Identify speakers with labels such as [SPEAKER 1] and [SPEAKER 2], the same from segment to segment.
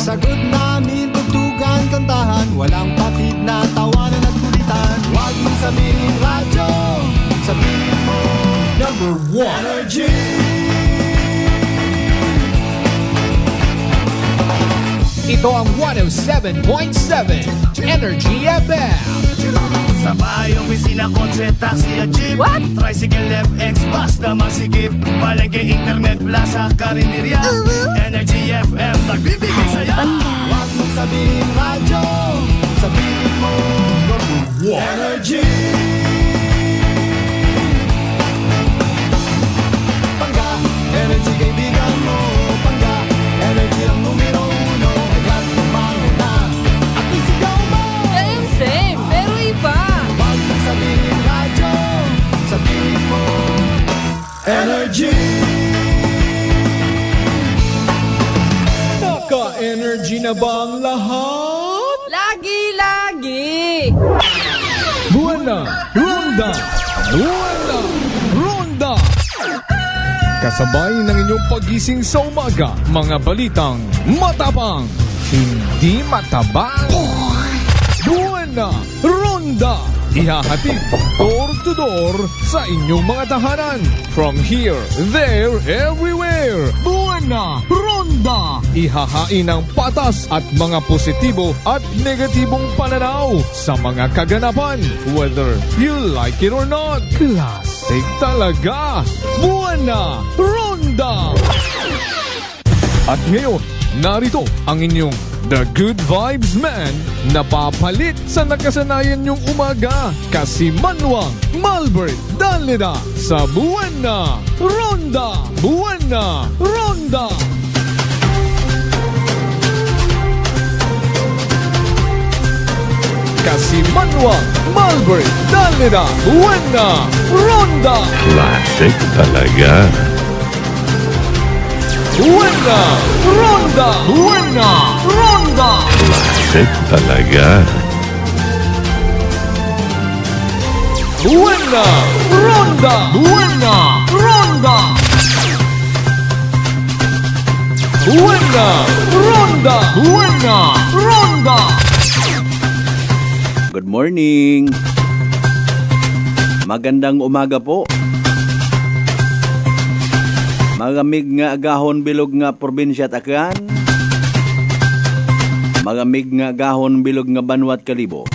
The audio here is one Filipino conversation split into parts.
[SPEAKER 1] Sagot namin, tugtugan, kantahan, walang papit na tawanan at kulitan. Huwag mong sabihin radyo, sabihin mo number 1 Energy.
[SPEAKER 2] Ito ang 107.7 Energy FM.
[SPEAKER 3] Sa bahay, opisina, kotse, taxi at jeep. What? Tricycle, FX, bus na masikip. Palengke, internet, plaza, karinderya. Energy FM, nagbibigay saya.
[SPEAKER 1] Huwag mong sabihin radyo, sabihin mo number 1 Energy. Pangga, energy kaibigan mo. Pangga, energy ang numero 1. Agad tumango na at isigaw mo.
[SPEAKER 4] Same, pero iba.
[SPEAKER 1] Huwag mong sabihin radyo, sabihin mo Energy.
[SPEAKER 2] Naka-energy na ba ang lahat?
[SPEAKER 4] Lagi-lagi.
[SPEAKER 2] Buwana Ronda! Buwana Ronda! Kasabay ng inyong pagising sa umaga, mga balitang matapang, hindi matabang. Buwana Ronda! Ihahatid door to door sa inyong mga tahanan. From here, there, everywhere. Buwana Ronda! Ihahain ang patas at mga positibo at negatibong pananaw sa mga kaganapan. Whether you like it or not. Classic talaga! Buwana Ronda! At ngayon, narito ang inyong The Good Vibes Man na papalit sa nakasanayan niyong umaga. Kasi Manuang Malbert Dalida sa Buwana Ronda! Buwana Ronda! Kasi Manuang Malbert Dalida Buwana Ronda!
[SPEAKER 5] Classic talaga.
[SPEAKER 2] Buwana Ronda! Buwana Ronda!
[SPEAKER 5] Classic talaga.
[SPEAKER 2] Buwana Ronda! Buwana Ronda! Buwana Ronda! Buwana Ronda!
[SPEAKER 6] Good morning. Magandang umaga po. Magamig nga agahon bilog nga probinsya Takan. Magamig nga agahon bilog nga Banwat Kalibo.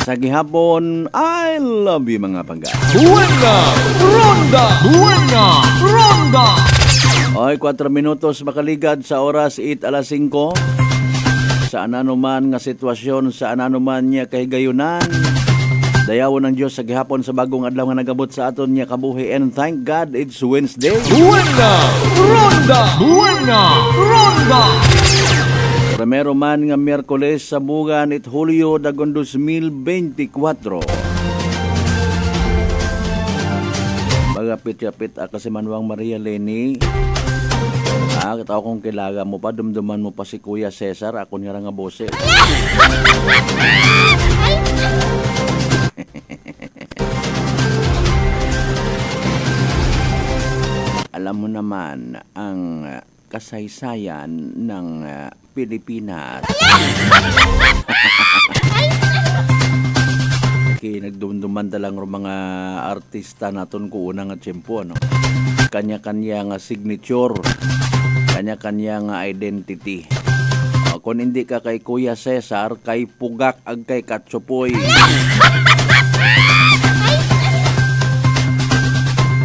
[SPEAKER 6] Sa gihapon, I love you mga pangga.
[SPEAKER 2] Buwana Ronda! Buwana Ronda!
[SPEAKER 6] Oy, 4 minutos makaligad sa oras 8:05. Sa ananuman nga sitwasyon, sa ananuman niya kahigayunan. Dayawon ng Diyos sa gihapon sa bagong adlaw nga nagabot sa aton niya kabuhi, and thank God it's Wednesday.
[SPEAKER 2] Buwana Ronda! Buwana Ronda!
[SPEAKER 6] Primero man nga Miyerkules sa bugan it Hulyo dagon 2024. Magapit-yapit kasi Manuang Maria Leni. Kataw kong kilaga mo pa, dumduman mo pa si Kuya Cesar, ako nga nga bose. Alam mo naman ang kasaysayan ng Pilipinas. Kaya nagdumduman talang mga artista naton ko unang at tiyempo, no? Kanya-kanya nga signature, kanya-kanya nga identity. Kung hindi ka kay Kuya Cesar, kay Pugak ag kay Katsupoy.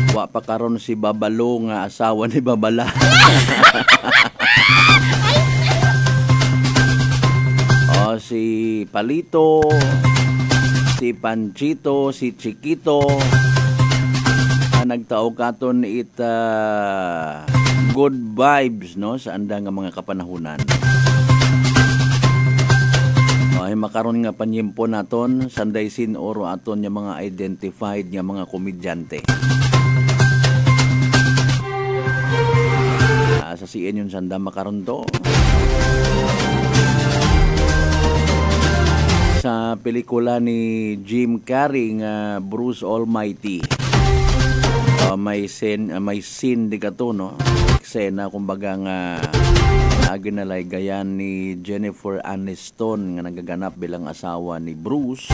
[SPEAKER 6] Wa pa karon si Babalo nga asawa ni Babala. Si Palito, si Panchito, si Chiquito. Nagtao katon good vibes, no, sa andang nga mga kapanahunan. Ay makaron nga panyempo naton sanday sin oro aton nga mga identified nga mga komedyante. Sa CN yun sanda makaron to. Sa pelikula ni Jim Carrey nga Bruce Almighty. may scene di ka to, no? Eksena kumbaga nga ginalagayan ni Jennifer Aniston nga nagaganap bilang asawa ni Bruce.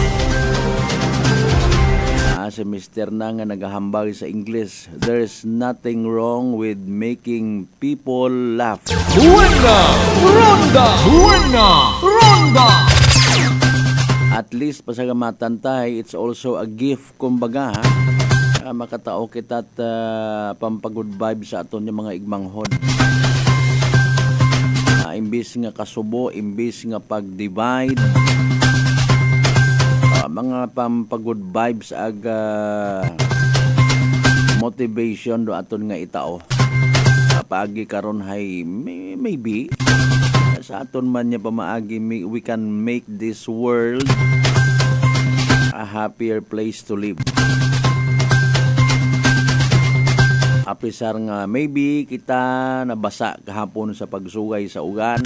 [SPEAKER 6] Si Mr. na nga nagahambag sa English, there's nothing wrong with making people laugh.
[SPEAKER 2] Buena Ronda! Buena Ronda!
[SPEAKER 6] At least pasagamatan tayo, it's also a gift kumbaga, makatao kita at pampagood vibe sa aton yung mga igmanghod. Imbis nga kasubo, imbis nga pag-divide, mga pampagood vibes ag motivation do aton nga itao. Paagi karon hay maybe sa aton man niya pamaagi we can make this world a happier place to live. Apisar nga maybe kita nabasa kahapon sa pagsugay sa ugan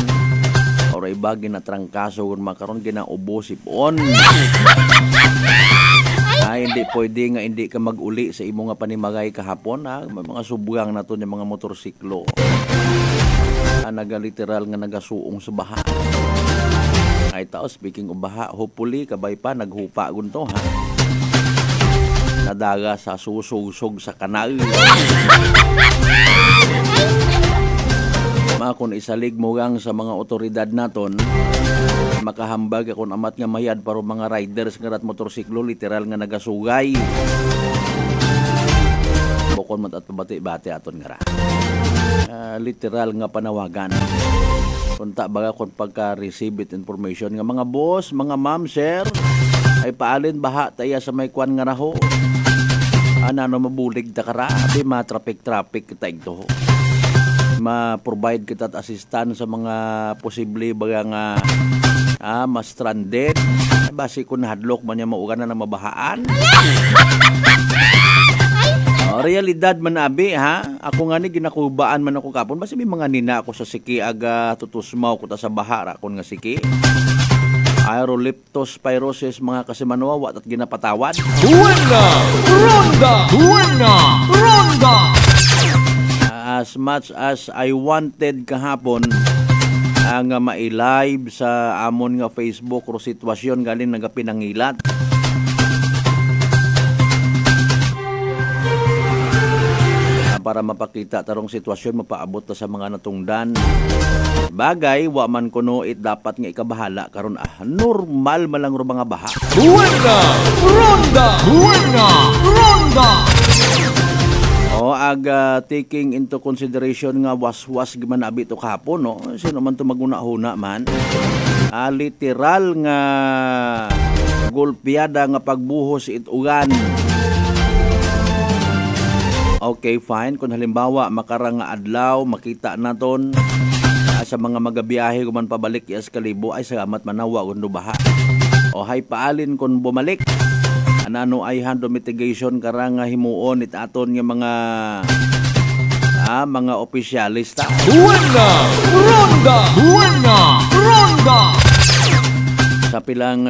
[SPEAKER 6] or iba ginatrangkaso kung makaroon ginaubo sipon. Hindi pwede nga hindi ka mag-uli sa imo nga panimagay kahapon. May mga subugang na to yung mga motorsiklo. Nagaliteral nga nagasuong sa baha. Ay tao, speaking of baha, hopefully kabay pa naghupa gunto ha. Nadaga sa susug-sug sa kanal. Kung isalig mo gang sa mga otoridad naton, makahambag akong amat nga mayad para mga riders nga rat motorsiklo literal nga nagasugay. Bukon mat at pabati-bati aton nga ra. Literal nga panawagan. Kunta baga kung pagka-receive it information nga mga boss, mga ma'am, sir, ay paalin baha taya sa may kwan nga raho. Ano mabulig ta kara, abi ma-traffic kita ito. Ma-provide kita at assistant sa mga posible baga nga ma-stranded. Basi kung hadlok man niya maugan na mabahaan. Realidad man abi ha. Ako nga ni ginakubaan man ako kapon. Basi may mga nina ako sa siki aga tutusmaw ko ta sa bahara kon nga siki. Aeroleptospirosis mga kasimanwa wat at ginapatawad.
[SPEAKER 2] Buena Ronda! Buena Ronda!
[SPEAKER 6] As much as I wanted kahapon nga ma-live sa amon nga Facebook o sitwasyon galing nagapinangilat. Para mapakita tarong sitwasyon mapaabot ta sa mga natungdan. Bagay wa man kuno it dapat nga ikabahala karon normal malang ro mga baha.
[SPEAKER 2] Buena Ronda! Buena Ronda!
[SPEAKER 6] Taking into consideration nga waswas giman abi to kahapon, no? Sino man to maguna-huna man. Literal nga golpeada nga pagbuhos itugan. Okay, fine. Kung halimbawa makarang nga adlaw, makita naton sa mga magabiyahe kuman pabalik yes Kalibo ay salamat manawa kundo baha. O hay paalin kung bumalik. Ano ay hand mitigation karang himuon it aton nga mga opisyalista.
[SPEAKER 2] Buena Ronda! Buena Ronda!
[SPEAKER 6] Sa pilang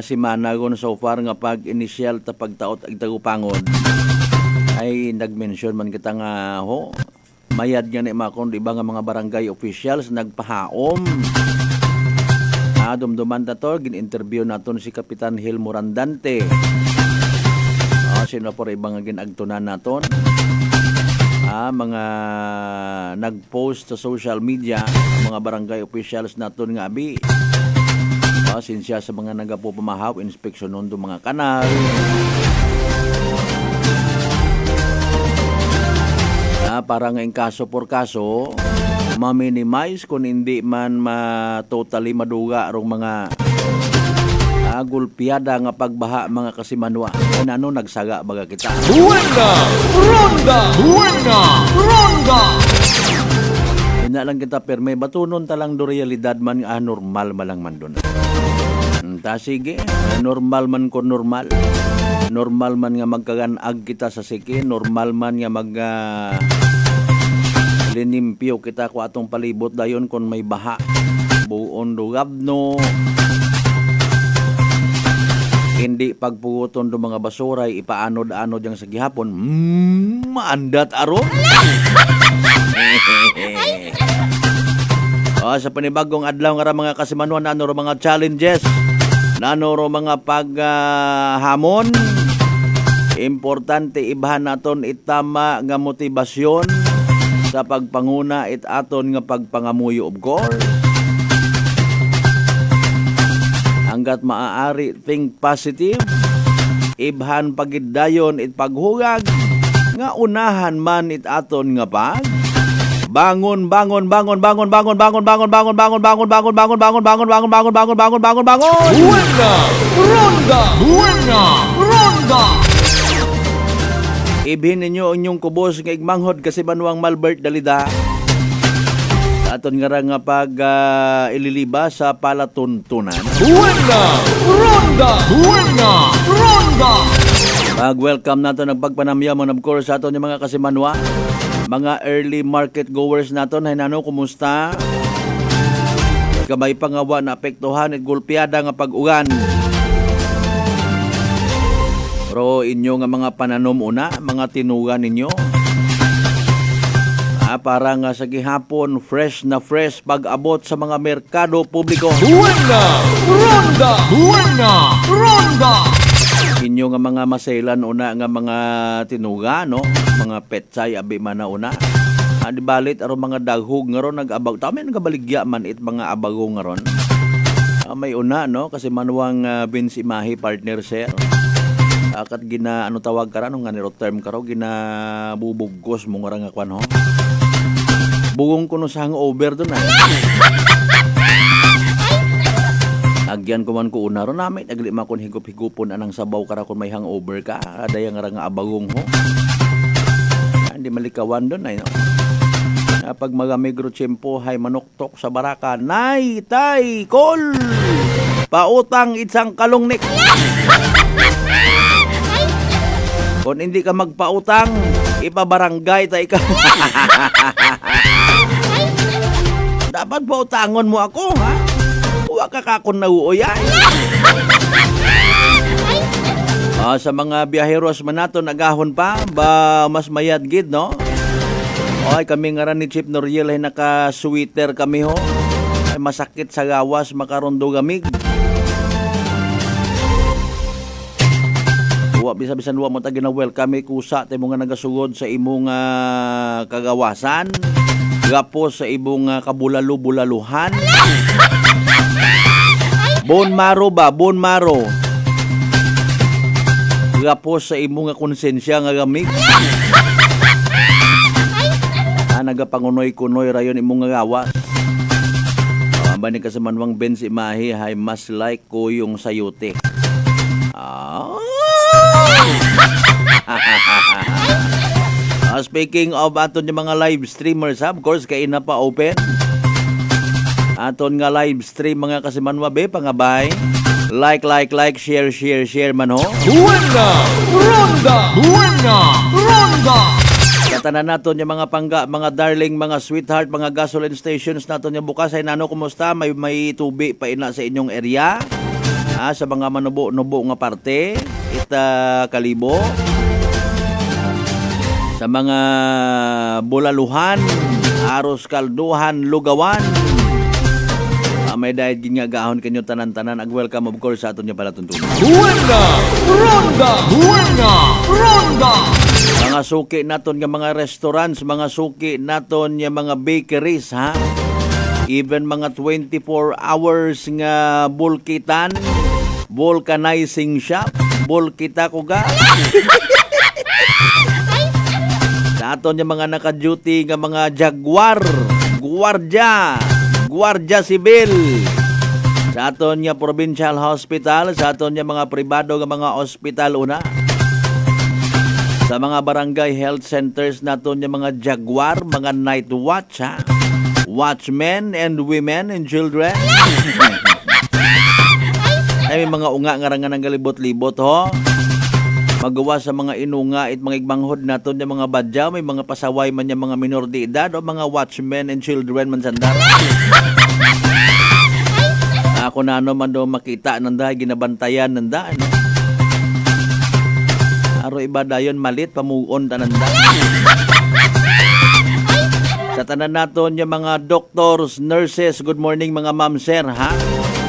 [SPEAKER 6] simana gon so far nga pag-initial ta pagtaot ag tagupangod ay nag-mention man kita nga mayad nga ni makon di ba nga mga barangay officials nagpahaom. Dumduman na to, gin-interview naton si Kapitan Hil Morandante. Sino po rin ibang ginagtunan naton? Mga nag-post sa social media, mga barangay officials naton nga abi. Sinsya sa mga nagapupamahaw, inspeksyon nun do mga kanal. Para nga kaso por kaso, ma-minimize kung hindi man totally maduga rong mga gulpiada nga pagbaha mga kasimanwa. Ano nagsaga baga kita.
[SPEAKER 2] Buena Ronda! Buena Ronda!
[SPEAKER 6] Ina lang kita perme batunon talang do realidad man normal malang man doon. Ta sige, normal man ko normal. Normal man nga magkaganag kita sa siki, normal man nga linimpyo kita ko atong palibot dayon kung may baha. Buon do gabno. Hindi pagpuguton do mga basura ipaanod-anod yang sa gihapon. Maandat aron. Sa panibagong adlaw nga ra mga kasimanuan nano ro mga challenges, nano ro mga paghamon. Importante ibhan naton itama nga motibasyon sa pagpanguna it aton nga pagpangamuyo of course. Hanggat maaari think positive, ibhan pagiddayon it paghugag nga unahan man it aton nga pag bangon. Ronda. Ibhin ninyo inyong kubos nga igmanghod kasi banuang Malbert Dalida. Sa aton nga pag ililiba sa palatuntunan. Ronda. Mag-welcome nato nagpagpanamyaman of course sa aton yung mga kasimanwa. Mga early market goers naton, hay nano, kumusta? Kamay pangawa na apektuhan at gulpiada nga pag-ugan. Pero inyo nga mga pananom una, mga tinugan ninyo. Para nga sa gihapon, fresh na fresh pag-abot sa mga merkado publiko. Ronda. Inyo nga mga maselan una nga mga tinuga, no? Mga petsay abi man na una. Di balit aron mga daghog nga ron nag-abag. Tama nagabaligya man it mga abago nga ron. May una, no? Kasi manuang Vince Imahe partner sir. Kat gina ano tawag ka ra nung nga niro term ka raw ginabubugkos mo nga nga kwan ho. Bugong kuno sa hangover doon ay. Agyan ko man ko una ron namin naglima kon higup-higupon anang sabaw kara kon may hangover ka adaya nga abagong ho. Hindi malikawan doon ay no. Pag magamigro tiyempo hay manuktok sa baraka nay tay kol pautang itsang kalungnik. Kung hindi ka magpautang, ipabarangay tayo ka. Dapat pautangon mo ako, ha? Huwag ka kakon na uuyan. Sa mga biyaheros man nato, nagahon pa, ba mas mayad gid, no? Ay, kami nga rin ni Chief Noriel ay naka-sweater kami, ho. Ay, masakit sa gawas, makarondo gamig. Bisa-bisan wa mo ta gina-welcome kusa ta mga nagasugod sa imong kagawasan, gapos sa imong kabulalo-bulaluhan. Bone marrow. Gapos sa imong konsensya nga gamig. Nagapangunoy-kunoy rayon imong gawas. Bani kasamanwang Vince Imahe hay mas like ko yung sayote. Speaking of aton yung mga live streamers, of course kay na pa open aton nga live stream mga kasimanwa be pangabay like share man ho. Ronda. Katanan naton yung mga pangga, mga darling, mga sweetheart, mga gasoline stations naton yung bukas ay nano kumusta may tubi pa ina sa inyong area. Sa mga manubo-nubo nga parte ita kalibo sa mga bulaluhan, aros kalduhan, lugawan. May dahil ginagahon kanyo tanan-tanan. Ag-welcome of course sa aton niya pala tuntunan. Ronda. Mga suki naton nga mga restaurants, mga suki naton nga mga bakeries, ha? Even mga 24 hours nga bulkitan, vulcanizing shop, bulkita ko ga. Sa aton yung mga naka-duty nga mga jaguar, Guardia Civil. Sa aton nga provincial hospital, sa aton nga mga pribado nga mga hospital una. Sa mga barangay health centers naton nga mga jaguar, mga night watch, ha? Watchmen and women and children. Ay may mga unga nga rangan ng galibot-libot ho. Magawa sa mga inunga at mga igmanghod naton yung mga badyaw, may mga pasaway man yung mga minor de edad o mga watchmen and children man sandar. Ako na man do makita nanda, ginabantayan nanda. Ano? Aro iba dayon malit pamuon tananda. Sa tanan naton yung mga doctors, nurses, good morning mga ma'am sir ha.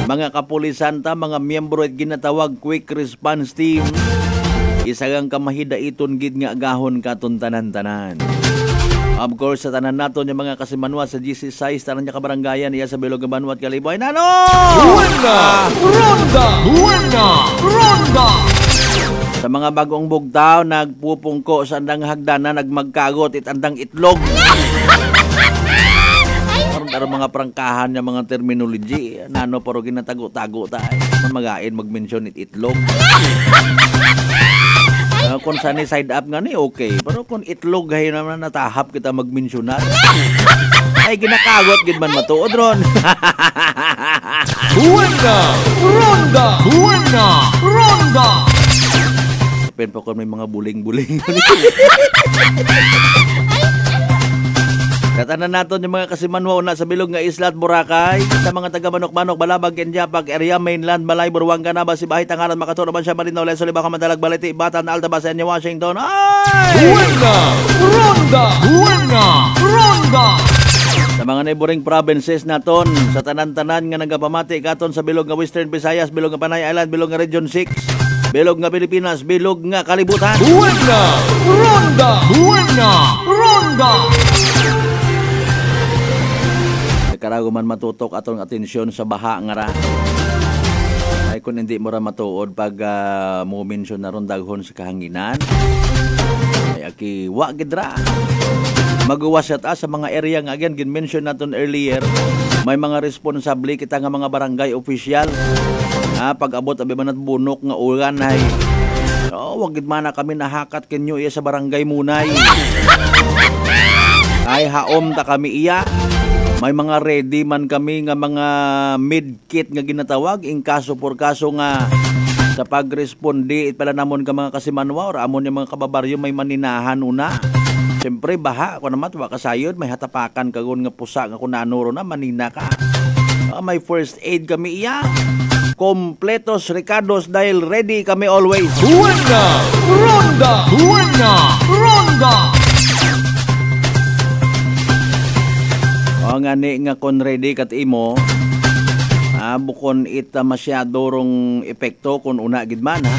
[SPEAKER 6] Mga kapulisan ta, mga miyembro at ginatawag quick response team. Isagang kamahida iton gid nga agahon katon tanan-tanan. Of course, sa tanan naton yung mga kasimanwa sa GC size tanan niya kabaranggayan iya sa Bilog Banwat Kaliboy. Nano!
[SPEAKER 2] Buena! Ronda! Buena! Ronda!
[SPEAKER 6] Sa mga bagong bugtaw, nagpupungko sa andang hagdanan, nagmagkagot itandang itlog. Parang mga prangkahan niya mga terminology. Nano pero ginatago-tago tayo. Magain mag-mention itlog. Kung saan side up nga ni, okay. Pero kung itlog, hay naman natahap kita mag-mentionar. Ay, ginakagot, gidman matuod ron.
[SPEAKER 2] Buena! Ronda! Buena! Ronda!
[SPEAKER 6] Pen po kung may mga buling-buling. Katanan natin yung mga kasimanwa na sa Bilog nga Isla at Boracay. Sa mga taga-Manok-Manok, Balabag, Kenjapak, Area, Mainland, Balay, Buruang, Canaba, Sibahay, Tangaran, Makaturo, Bansya, Marino, Leso, Libaca, Madalag, Balete, Batan, Altabas, Enya, Washington. Ay!
[SPEAKER 2] Buena! Ronda! Buena! Ronda!
[SPEAKER 6] Sa mga neighboring provinces naton, sa tanan-tanan nga nagapamati katon sa Bilog nga Western Visayas, Bilog nga Panay Island, Bilog nga Region 6, Bilog nga Pilipinas, Bilog nga Kalibutan.
[SPEAKER 2] Buena! Ronda! Buena! Ronda!
[SPEAKER 6] Karago man matutok atong atensyon sa baha nga ra. Ay kung hindi mo ra matuod pag mo mention na ron daghon sa kahanginan. Ay aki wa gidra. Magawas sa mga area nga again gin-mention naton earlier. May mga responsable kita nga mga barangay official. Pag-abot abi man at bunok nga ulan ay wag gid man na kami nahakat kenyo iya sa barangay munay. Ay haom ta kami iya. May mga ready man kami nga mga med-kit nga ginatawag in kaso por kaso nga sa pag-responde pala namon ka mga kasimanwa or amon yung mga kababaryo may maninahan una. Siyempre baha ako naman wa kasayod may hatapakan kagon nga pusa nga kunanuro na manina ka. May first aid kami iya. Kompletos Ricardos dahil ready kami always.
[SPEAKER 2] Buena! Ronda! Buena! Ronda!
[SPEAKER 6] O nga ni nga kon ready kat imo, bukon ita masyado rong epekto kung una gid man ha.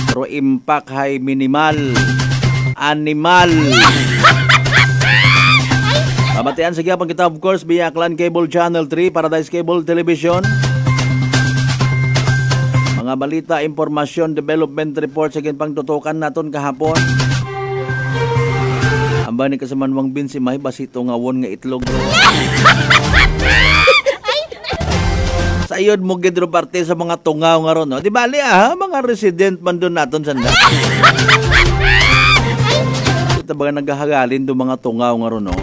[SPEAKER 6] Pero impact hay minimal. Animal. Pabatian sa gyapon kita of course via Clan Cable Channel 3, Paradise Cable Television. Mga balita, impormasyon, development report sa pang tutukan naton kahapon. Amba ni kasamanwang Binsi may basito ngawon nga itlog. Sayod mo gidro parte sa mga tungaw nga ron, no? Di bali mga resident man doon naton sanda. Ito ba naghahagalin do mga tungaw nga ron, no?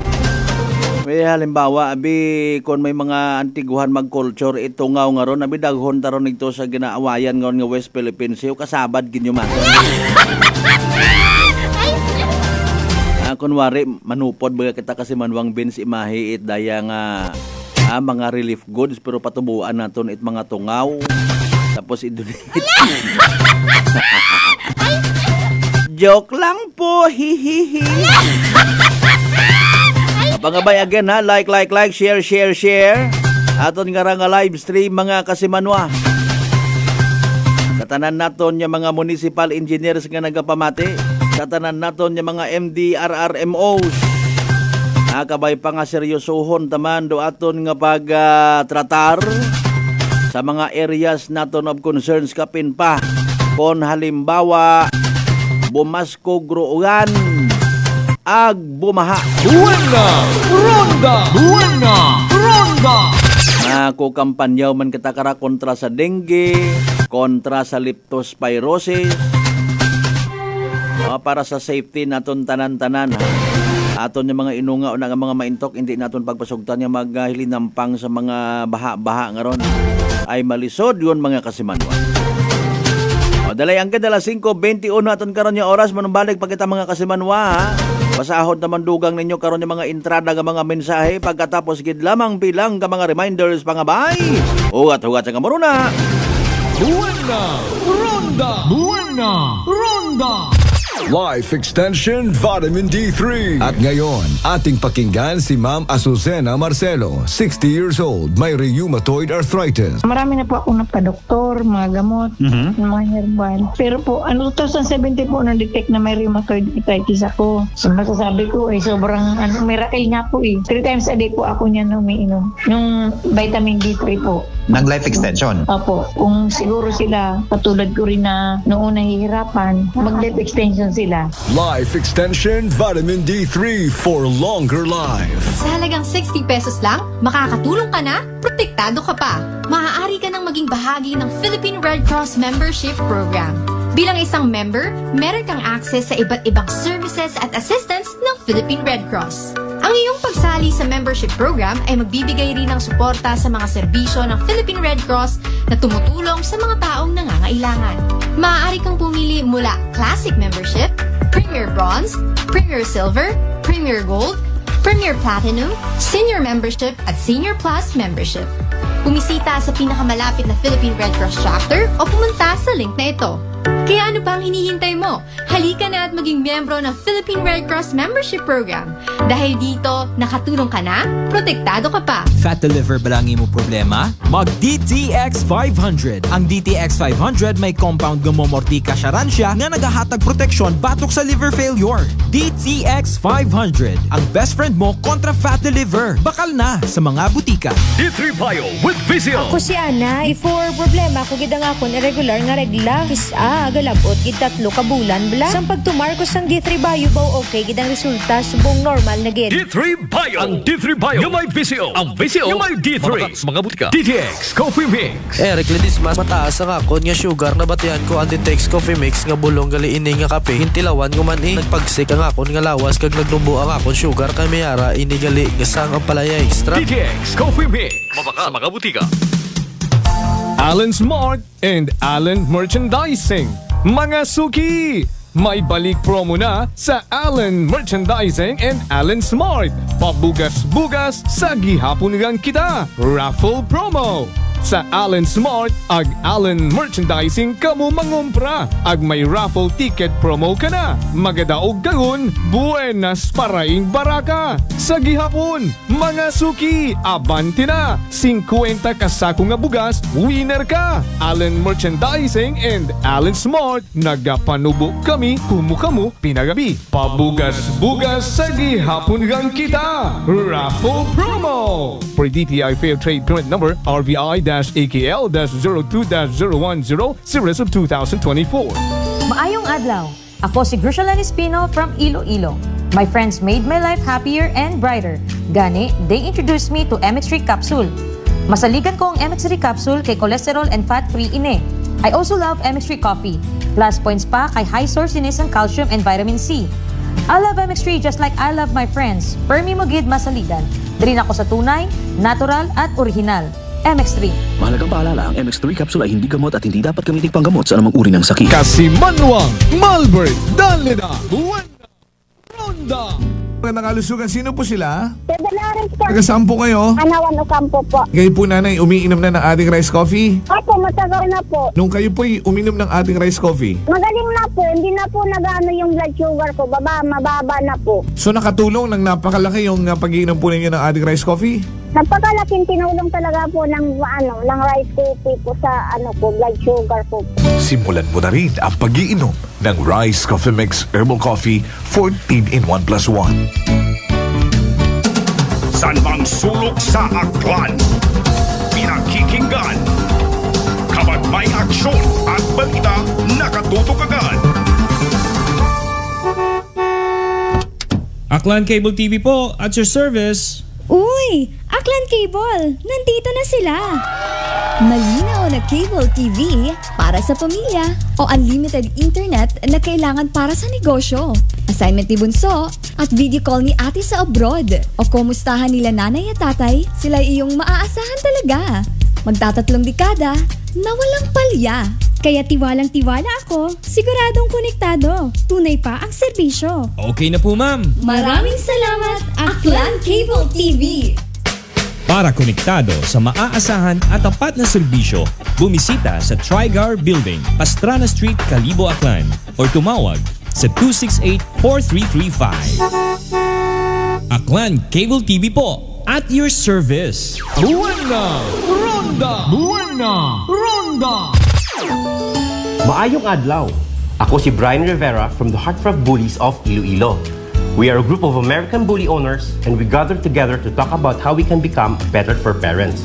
[SPEAKER 6] May halimbawa, abi kung may mga antiguhan mag-culture itungaw nga ron, abi daghon taron ito sa ginaawayan nga West Philippines, yung kasabad ginyo man. Kunwari, manupod baga kita kasi manwang Binsi imahi it daya nga mga relief goods pero patubuan naton it mga tungaw tapos idunit. Joke lang po, hihihi. Pangabay again ha, like, share. Aton nga live stream mga kasimanwa. Katanan naton yung mga municipal engineers nga nagapamati. Katanan naton yung mga MDRRMOs. Kabay pa nga seryosohon taman do aton nga pag-tratar sa mga areas naton of concerns kapin pa. Kon halimbawa bumasko gruugan ag bumaha.
[SPEAKER 2] Buena! Ronda! Buena! Ronda!
[SPEAKER 6] Kampanyaw man kita kara kontra sa dengue, kontra sa leptospirosis. Para sa safety naton tanan-tanan ha. Aton yung mga inunga o nga mga maintok hindi naton pagpasugtan yung maghilinampang sa mga baha-baha nga ron ay malisod yun mga kasimanwa. Dalay ang kadala 5:21 aton karon yung oras manumbalik pag kita mga kasimanwa ha. Pasahod naman dugang ninyo karon yung mga entrada nga mga mensahe pagkatapos gid lamang bilang ka mga reminders pangabay. Ugat-ugat sa kamuruna.
[SPEAKER 2] Buena! Ronda! Buena! Ronda!
[SPEAKER 7] Life Extension Vitamin D3. At ngayon, ating pakinggan si Ma'am Azucena Marcelo, 60 years old, may rheumatoid arthritis.
[SPEAKER 8] Marami na po ako napadoktor, mga gamot, mga herbal. Pero po, 2070 po na-detect na may rheumatoid arthritis ako. So, masasabi ko sobrang miracle nga po 3 times a day po ako niyan umiinom. Yung vitamin D3 po.
[SPEAKER 9] Ng Life Extension?
[SPEAKER 8] Opo. Kung siguro sila, katulad ko rin na noong nahihirapan, mag-life extension sila.
[SPEAKER 7] Life Extension Vitamin D3 for longer life.
[SPEAKER 10] Sa halagang 60 pesos lang, makakatulong ka na, protektado ka pa. Maaari ka nang maging bahagi ng Philippine Red Cross Membership Program. Bilang isang member, meron kang access sa iba't ibang services at assistance ng Philippine Red Cross. Ang iyong pagsali sa membership program ay magbibigay rin ng suporta sa mga serbisyo ng Philippine Red Cross na tumutulong sa mga taong nangangailangan. Maaari kang pumili mula Classic Membership, Premier Bronze, Premier Silver, Premier Gold, Premier Platinum, Senior Membership at Senior Plus Membership. Bumisita sa pinakamalapit na Philippine Red Cross chapter o pumunta sa link na ito. Kaya ano pa ang hinihintay mo? Halika na at maging miyembro ng Philippine Red Cross Membership Program. Dahil dito, nakatulong ka na, protektado ka pa.
[SPEAKER 11] Fat to liver ba lang mo problema? Mag DTX 500. Ang DTX 500 may compound gumomortika siya nga nagahatag proteksyon batok sa liver failure. DTX 500. Ang best friend mo kontra fat to liver. Bakal na sa mga butika.
[SPEAKER 2] D3 Bio with Vizio.
[SPEAKER 12] Ako si Ana. Before problema, ako gidang akon irregular nga regla. Galabot gid 3 ka bulan bla. Sang pagtumarkos ng D3 Bio baw okay gid ang resulta subong normal na gid.
[SPEAKER 2] D3 Bio. Ang D3 Bio yung may Vizio. Ang Vizio yung may D3. Mga butika. DTX Coffee Mix.
[SPEAKER 13] Eric Ledis mas mataas ang akon nga sugar na batian ko ang DTX Coffee Mix nga bulong gali ini nga kape. Hintilawan ko man nagpagsik ang akon nga lawas kag nagnubo ang akon sugar kay mayara ini gali nga sang ang palaya extra.
[SPEAKER 2] DTX Coffee Mix. Mabaka sa mga butika. Alan Smart and Alan Merchandising. Mga suki! May balik promo na sa Alan Merchandising and Alan Smart. Pabugas-bugas sa gihapon ngang kita. Raffle promo. Sa Alan Smart, ag Alan Merchandising kamo mangumpra. Ag may raffle ticket promo ka na. Magadaog kagun, buenas paraing baraka. Sa gihapon, mga suki, abante na. 50 kasako nga bugas, winner ka. Alan Merchandising and Alan Smart, nagapanubo kami, kumukamu, pinagabi. Pabugas-bugas sa gihapon ngang kita. Raffle promo. For DTI Fair Trade Permit Number, RBI-AKL-02-010, Series of 2024.
[SPEAKER 14] Maayong adlaw. Ako si Grishalan Espino from Iloilo. My friends made my life happier and brighter. Gani, they introduced me to MX3 Capsule. Masaligan ko ang MX3 Capsule kay cholesterol and fat-free ine. I also love MX3 Coffee. Plus points pa kay high source inis ang calcium and vitamin C. I love MX3 just like I love my friends. Permi mo gid masaligan. Diri ako sa tunay, natural at original. MX3.
[SPEAKER 15] Mahalagang paalala, ang MX3 capsule ay hindi gamot at hindi dapat gamitin panggamot sa anumang uri ng sakit.
[SPEAKER 2] Kasimanwang, Malbert, Danleda, Buena, Ronda.
[SPEAKER 16] Magandang kalusugan. Sino po sila?
[SPEAKER 17] Dalares po.
[SPEAKER 16] Taga-saan po kayo?
[SPEAKER 17] Anawan Ocampo po.
[SPEAKER 16] Kayo po nanay, umiinom na ng ating rice coffee?
[SPEAKER 17] Opo, matagal na po.
[SPEAKER 16] Nung kayo po'y uminom ng ating rice coffee?
[SPEAKER 17] Magaling na po. Hindi na po nag-ano yung blood sugar ko. Mababa na po. So
[SPEAKER 16] nakatulong ng napakalaki yung pag-iinom po ninyo ng ating rice coffee?
[SPEAKER 17] Napakalaking tinulong talaga po ng rice coffee po sa blood sugar po.
[SPEAKER 18] Simulan mo na rin ang pag-iinom ng Rice Coffee Mix Herbal Coffee 14 in 1+1.
[SPEAKER 3] San mang sulok sa aklan, pinakikinggan, kapag may aksyon at balita, nakatutok agad.
[SPEAKER 19] Aklan Cable TV po, at your service.
[SPEAKER 20] Uy! Aklan Cable! Nandito na sila! Malinaw na cable TV para sa pamilya o unlimited internet na kailangan para sa negosyo. Assignment ni Bunso at video call ni ate sa abroad. O kumustahan nila nanay at tatay, sila iyong maaasahan talaga. Magtatatlong dekada na walang palya. Kaya tiwalang-tiwala ako, siguradong konektado. Tunay pa ang serbisyo.
[SPEAKER 19] Okay na po, ma'am.
[SPEAKER 20] Maraming salamat, Aklan Cable TV.
[SPEAKER 19] Para konektado sa maaasahan at tapat na serbisyo, bumisita sa Trigar Building, Pastrana Street, Calibo, Aklan or tumawag sa 268-4335. Aklan Cable TV po, at your service.
[SPEAKER 2] Buena Ronda! Buena Ronda!
[SPEAKER 9] Maayong adlaw. Ako si Brian Rivera from the Heartfelt Bullies of Iloilo. We are a group of American bully owners and we gather together to talk about how we can become better for parents.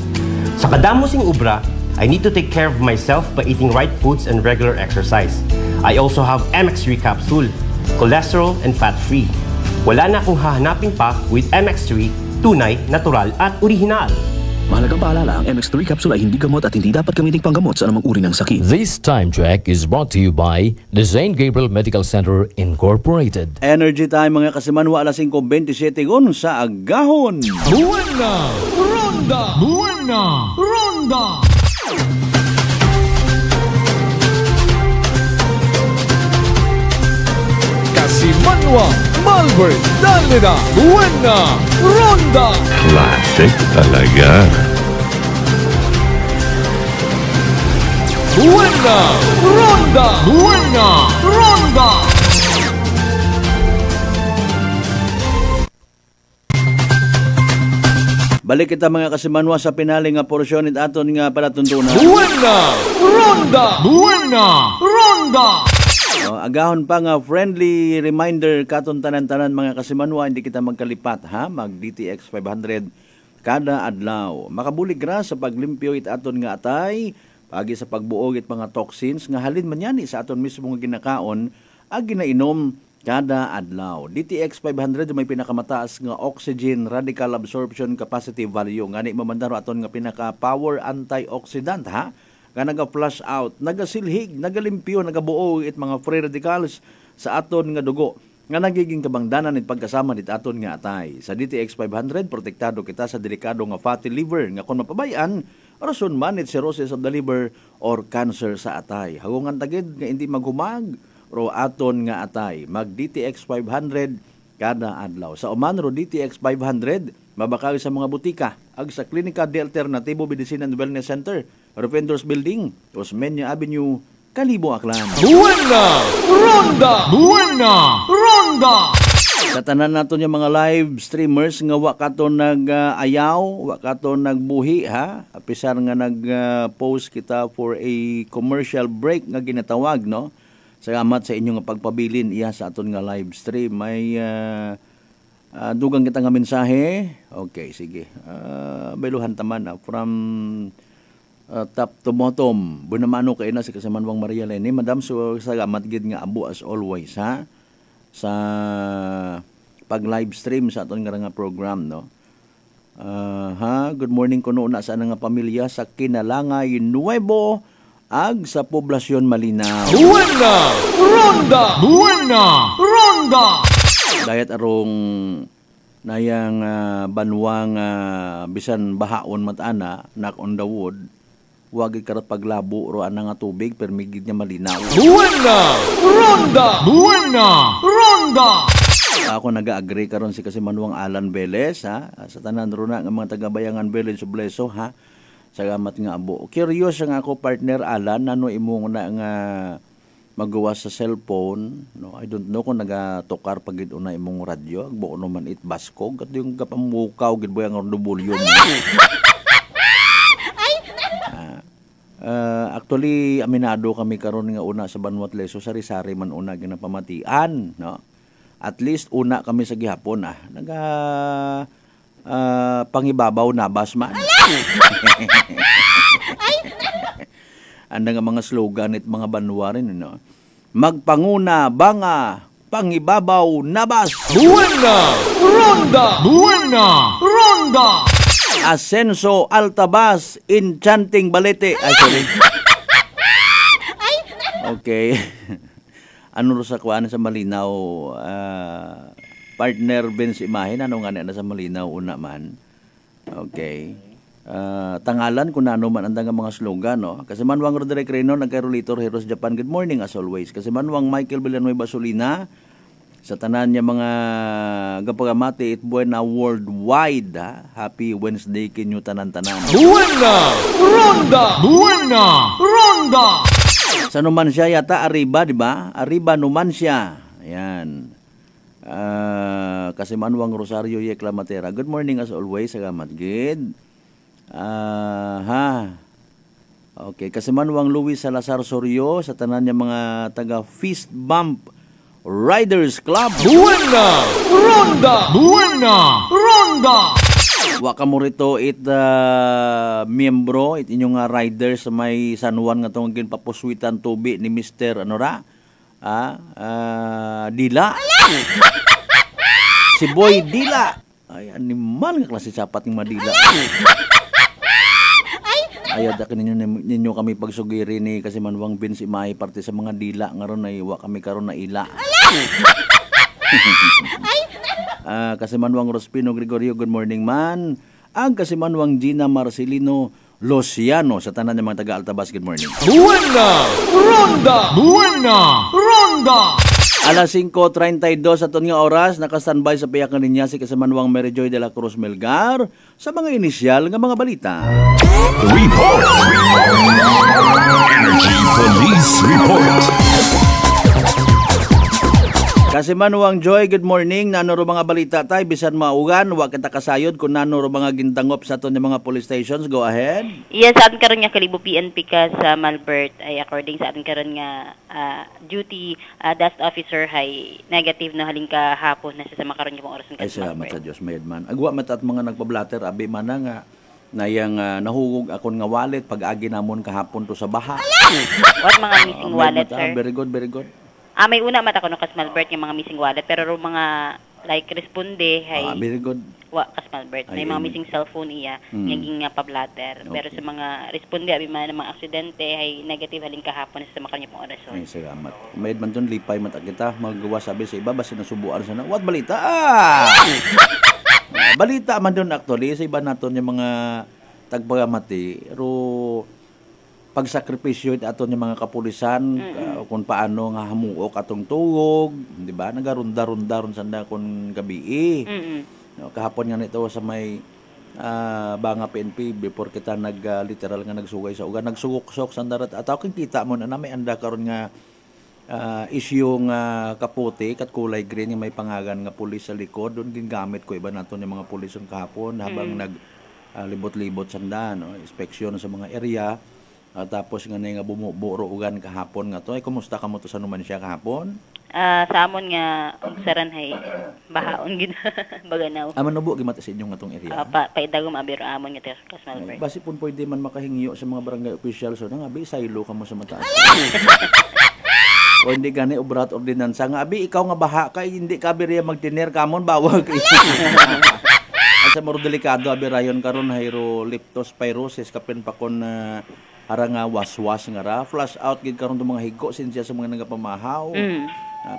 [SPEAKER 9] Sa kadamosing ubra, I need to take care of myself by eating right foods and regular exercise. I also have MX3 capsule, cholesterol and fat-free. Wala na akong hahanapin pa with MX3, tunay, natural at original.
[SPEAKER 15] Mahalagang paalala, ang MX3 capsule ay hindi gamot at hindi dapat gamitin panggamot sa anumang uri ng sakit.
[SPEAKER 21] This time check is brought to you by the St. Gabriel Medical Center Incorporated.
[SPEAKER 6] Energy time mga kasimanwa, alas 5:27 sa agahon.
[SPEAKER 2] Buena Ronda! Buena Ronda! Kasimanwa, Malbert, Dalida, Buena Ronda!
[SPEAKER 5] Classic talaga.
[SPEAKER 2] Buena Ronda! Buena Ronda!
[SPEAKER 6] Balik kita mga kasimanwa sa pinali nga porsyon at aton nga palatuntunan.
[SPEAKER 2] Buena Ronda! Buena Ronda!
[SPEAKER 6] Agahon pa nga friendly reminder katon tanan-tanan mga kasimanwa, hindi kita magkalipat ha, mag DTX 500 kada adlaw. Makabulig ra sa paglimpyo it aton nga atay, pagi sa pagbuog it mga toxins nga halin man yani sa aton mismo nga ginakaon ag ginainom kada adlaw. DTX 500 may pinakamataas nga oxygen radical absorption capacity value. Ngani mamandaro aton nga pinaka power antioxidant ha. Nga naga-flush out, nagasilhig, nagalimpyo, nagabuo it mga free radicals sa aton nga dugo. Nga nagiging kabangdanan it pagkasama dit aton nga atay. Sa DTX 500, protektado kita sa delikado nga fatty liver. Nga kung mapabayaan, rason man it cirrhosis of the liver or cancer sa atay. Hagungan tagid nga hindi maghumag, ro aton nga atay. Mag DTX 500 kada adlaw. Sa uman ro DTX 500, mabakaw sa mga butika. Ag sa Klinika de Alternativo Medicine and Wellness Center, Revendors Building, Osmeña Avenue, Kalibo, Aklan.
[SPEAKER 2] Buena Ronda! Buena Ronda!
[SPEAKER 6] Sa tanan naton yung mga live streamers nga wa kato nag-ayaw, wa kato nagbuhi ha. Apisar nga nag-post kita for a commercial break nga ginatawag no. Salamat sa inyong pagpabilin iya sa aton nga live stream. May dugang kita nga mensahe. Okay, sige. Beluhan taman from top to bottom. Bunamano kayo na si Kasamanwang Maria Leni. Madam, so salamat gid nga abo as always ha. Sa pag-live stream sa aton nga program no. Good morning kuno na sa nga pamilya sa Kinalangay Nuevo ag sa poblasyon Malinaw.
[SPEAKER 2] Buena Ronda! Buena Ronda!
[SPEAKER 6] Dayat arong nayang banwang bisan bahaon matana knock on the wood, wag karat paglabo ro ana nga tubig permigid niya malinaw.
[SPEAKER 2] Buena Ronda! Buena Ronda!
[SPEAKER 6] Ako naga-agree karon si Kasimanwang Alan Velez ha, sa tanan ro na nga mga taga-Bayangan Village Subleso ha. Salamat nga abo. Curious nga ako partner Alan, ano imong na nga magawa sa cellphone, no? I don't know kung nagatokar pagid una imong radyo, agbo naman it baskog at yung kapamukaw gid boy ang volume. Actually aminado kami karon nga una sa Banwat Leso sari-sari man una ginapamatian, no? At least una kami sa gihapon pangibabaw nabas man. Anda nga mga slogan at mga banwa rin, no? Magpanguna, banga, pangibabaw, nabas.
[SPEAKER 2] Buena Ronda! Buena Ronda!
[SPEAKER 6] Ascenso, Altabas, Enchanting Balete. Ay, sorry. Okay. Ano ro sa kuan sa Malinaw? Partner Vince Imahin, ano nga na sa Malinaw una man. Okay. Tangalan kung ano man ang mga slogan, no? Kasimanwang Roderick Reno, nagka-Rolator Heroes Japan, good morning as always. Kasimanwang Michael Villanueva Solina, sa tanan niya mga gapagamati, it buena worldwide, ha? Happy Wednesday kinyo tanan-tanan.
[SPEAKER 2] Buena Ronda! Buena Ronda!
[SPEAKER 6] Sa Numancia yata, Arriba, di ba? Arriba, Numancia. Ayan. Kasimanwang Rosario Yekla Matera. Good morning as always. Salamat, good. Okay, Kasimanwang Luis Salazar Sorio sa tanan niya mga taga Fist Bump Riders Club.
[SPEAKER 2] Buena! Ronda! Buena! Ronda!
[SPEAKER 6] Waka mo rito miyembro it inyong riders sa may San Juan nga tong ginpapuswitan tubi ni Mr. Dila. Si Boy Dila. Ay, animal nga klase sapat ng Madila. Ayad ninyo kami pagsugiri ni Kasimanwang Vince Imay parte sa mga dila ngaron ay wa kami karon na ila. Kasimanwang Rospino Gregorio, good morning man. Ang Kasimanwang Gina Marcelino Luciano sa tanan ng mga taga-Altabas, good morning.
[SPEAKER 2] Buena! Ronda! Buena! Ronda!
[SPEAKER 6] Alas 5:32 sa nga oras, naka-standby sa piyakan niya si Kasimanwang Mary Joy de la Cruz Melgar sa mga inisyal nga mga balita.
[SPEAKER 18] Report! Energy Police Report!
[SPEAKER 6] Kasimanwang Joy, good morning. Nano ro mga balita tay bisan maugan, wa kita kasayod kung nano ro mga gintangop sa aton mga police stations. Go ahead.
[SPEAKER 1] Yes, sa atin karon nga kalibo PNP ka sa Malbert ay according sa atin karon nga duty desk officer hay negative na haling ka hapon na sa makaron nga oras ng
[SPEAKER 6] ay salamat sa Dios maydman. Agwa mat at mga nagpablatter abi man nga nayang nahugog akon nga wallet pag-agi namon kahapon to sa baha.
[SPEAKER 1] What mga missing wallet, sir?
[SPEAKER 6] Very good, very good.
[SPEAKER 1] May una mata ko no kas Malbert yung mga missing wallet pero mga like responde hay
[SPEAKER 6] very good.
[SPEAKER 1] Wa kas Malbert may mga missing cellphone iya nging pablatter pero sa mga responde abi man mga aksidente hay negative haling kahapon sa makanya pong oras.
[SPEAKER 6] Ay salamat. May man don lipay mata kita magawa sabi sa iba basta nasubuan sana. What balita? Balita man don actually sa iba naton yung mga tagpagamati ro pagsakripisyo aton yung mga kapulisan kung paano nga hamuok atong tuwog, di ba? Nagarunda-runda ron sanda kon gabi. No, kahapon nga nito sa may Banga PNP before kita literal nga nagsugay sa ugan, nagsugok-sok sanda rat ataw king kita mo na may anda karon nga issue nga kaputi kat kulay green yung may pangagan nga pulis sa likod doon gingamit ko iba naton yung mga pulis kahapon habang libot-libot sanda no, inspeksyon sa mga area. Tapos nga nga bumuburo ugan kahapon nga to ay kumusta ka mo to sa numan siya kahapon?
[SPEAKER 1] Sa amon nga ugsaran hay bahaon gid baganaw.
[SPEAKER 6] Manubo gimata sa inyo nga tong area.
[SPEAKER 1] Paidagom abiro amon nga kas Malbert.
[SPEAKER 6] Basi pun pwede man makahingyo sa mga barangay officials so nga abi saylo ka mo sa mataas. O hindi gani obrat ordinansa nga abi ikaw nga baha kay hindi ka biriya magdiner kamon bawag. Sa moro delikado abi rayon karon hayro leptospirosis kapin pa kon arang waswas nga ra flash out gid karon tong mga higo sinsya sa mga nagapamahaw.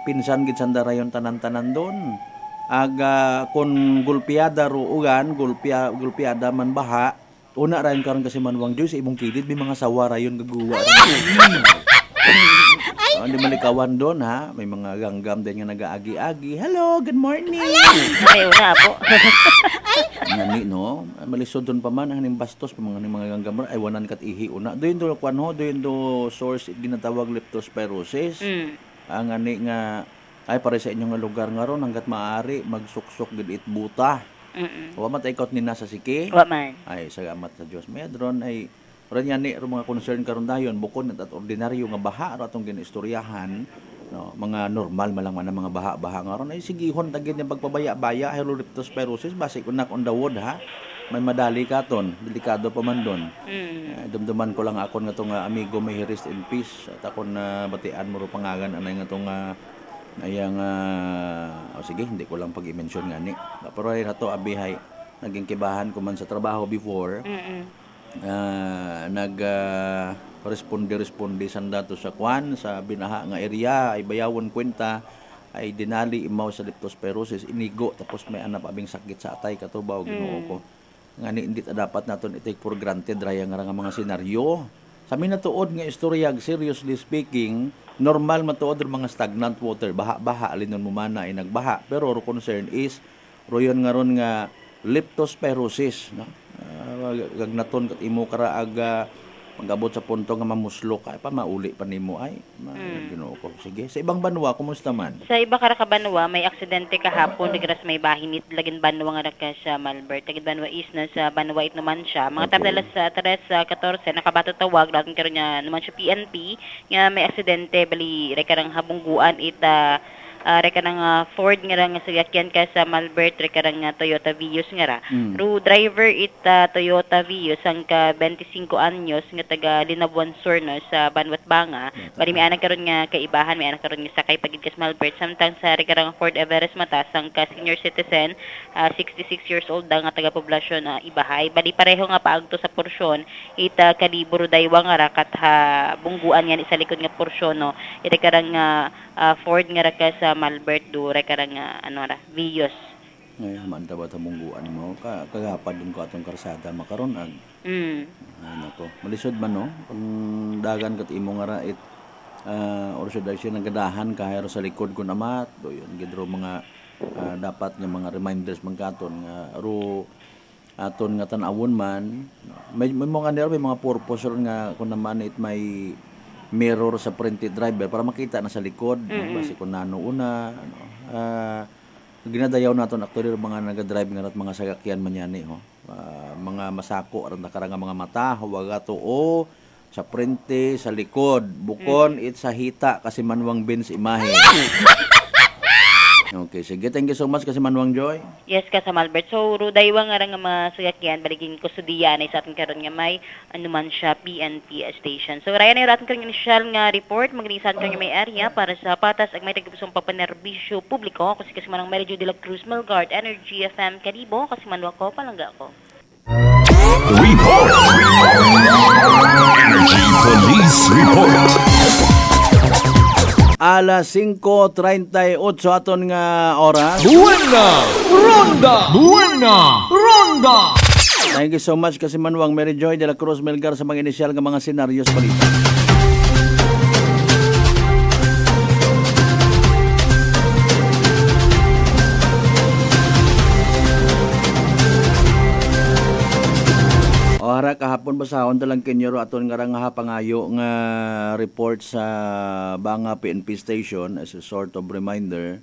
[SPEAKER 6] Pinsan gid sanda rayon tanan-tanan don. Aga kon gulpiada ro ugan gulpiada man baha una rayon karon Kasimanwang Joy sa imong kilid may mga sawa rayon gagawa. Hindi malikawan doon ha. May mga ganggam din nga nag-aagi-agi. Hello, good morning.
[SPEAKER 1] Ay, una po.
[SPEAKER 6] Ngani no, malisod doon pa man haning bastos pa mga ganggam ay wanan kat ihi una. Doon do kwan ho, doon do source ginatawag leptospirosis. Ang ngani nga ay pare sa inyong lugar nga ron hangga't maaari magsuksok gid it buta. Wa man tay kot ni nasa siki.
[SPEAKER 1] Wa man.
[SPEAKER 6] Ay salamat sa Dios. May dron ay ron yan ni mga concern karon dayon bukod at ordinaryo nga baha ra atong ginistoryahan no mga normal man lang man mga baha nga ron ay sigihon tagid nga pagpabaya-baya leptospirosis basic unak on the wood ha may madali katon delikado pa man don. Dumduman ko lang akon nga tong amigo may rest in peace at akon batian mo ro pangagan anay nga tong ayang sige hindi ko lang pag-i-mention ngani pero ay nato abihay naging kibahan ko man sa trabaho before. Responde sanda to sa kwan sa binaha nga area ay bayawon kwenta ay dinali imaw sa leptospirosis inigo tapos may anap abing sakit sa atay katubaw Ginoo ko ngani hindi dapat naton i-take for granted raya nga mga senaryo sa minatuod nga istorya seriously speaking normal matuod mga stagnant water baha alinon mo mana ay nagbaha pero concern is royon nga ron nga leptospirosis no gagnaton kat imo kara aga Magabot sa punto nga mamuslo ka, pa mauli pa nimo ay. Ginoo ko. Sige. Sa ibang banwa, kumusta man?
[SPEAKER 1] Sa iba kara ka banwa, may aksidente kahapon, digras may bahinit, lagin banwa nga nagka sa Malbert. Lagin banwa is na sa banwa it naman siya. Mga tablalas sa 3-14, nakabato tawag, dating karon niya naman siya PNP, nga may aksidente, bali, rekarang habungguan ita, rekarang Ford nga nga sasakyan ka sa Malbert, rekarang Toyota Vios nga ra. Ru driver ita Toyota Vios ang ka 25 anyos nga taga Linabuan Sur no, sa Banwat Banga. Bali may anak karon nga kaibahan, may anak karon nga sakay pagid ka sa Malbert. Samtang sa rekarang Ford Everest Matas ang ka senior citizen, 66 years old nga taga poblasyon Ibahay. Bali pareho nga paagto sa porsyon ita kalibro daywa nga ra kat ha bungguan yan isa likod nga porsyon no. Ita karang Ford nga ra ka sa Malbert do rekarang Vios.
[SPEAKER 6] Ngayon man ta ba ta mungguan mo kagapad din ko atong karsada makaron ag. Ay nako. Malisod man no kung dagan kat imo nga ra it or should I say nagadahan kahero sa likod ko namat do yun gidro mga dapat nga mga reminders man katon nga ro aton nga tan-awon man may mga nero may mga purpose nga kun naman it may mirror sa printed driver para makita na sa likod base kung nano una ginadayaw naton actually mga naga-drive nga at mga sasakyan man yan mga masako aron nakarang mga mata huwaga to sa printe sa likod bukon it sa hita kasi Manwang Benz imahe. Okay, sige. Thank you so much kasi Manwang Joy.
[SPEAKER 1] Yes, ka sa Malbert. So, rudaywa nga nga masuyakyan, baligin ko studiyan ay sa atin karon nga may anuman siya PNP station. So, raya na yung atin karon initial nga report, maglisan karon may area para sa patas ag may tagpusong papanerbisyo publiko kasi Manang Mary Jo de la Cruz Melgard, Energy FM Karibo, kasi Manwa ko, palangga ko.
[SPEAKER 18] Report! Energy Police Report!
[SPEAKER 6] Alas 5:38 aton nga oras.
[SPEAKER 2] Buena Ronda! Buena Ronda!
[SPEAKER 6] Thank you so much kasi Manwang Mary Joy de la Cruz Melgar sa mga inisyal nga mga senaryos balita. Hara kahapon basahon talang kinyoro aton nga nga pangayo nga report sa Banga PNP station as a sort of reminder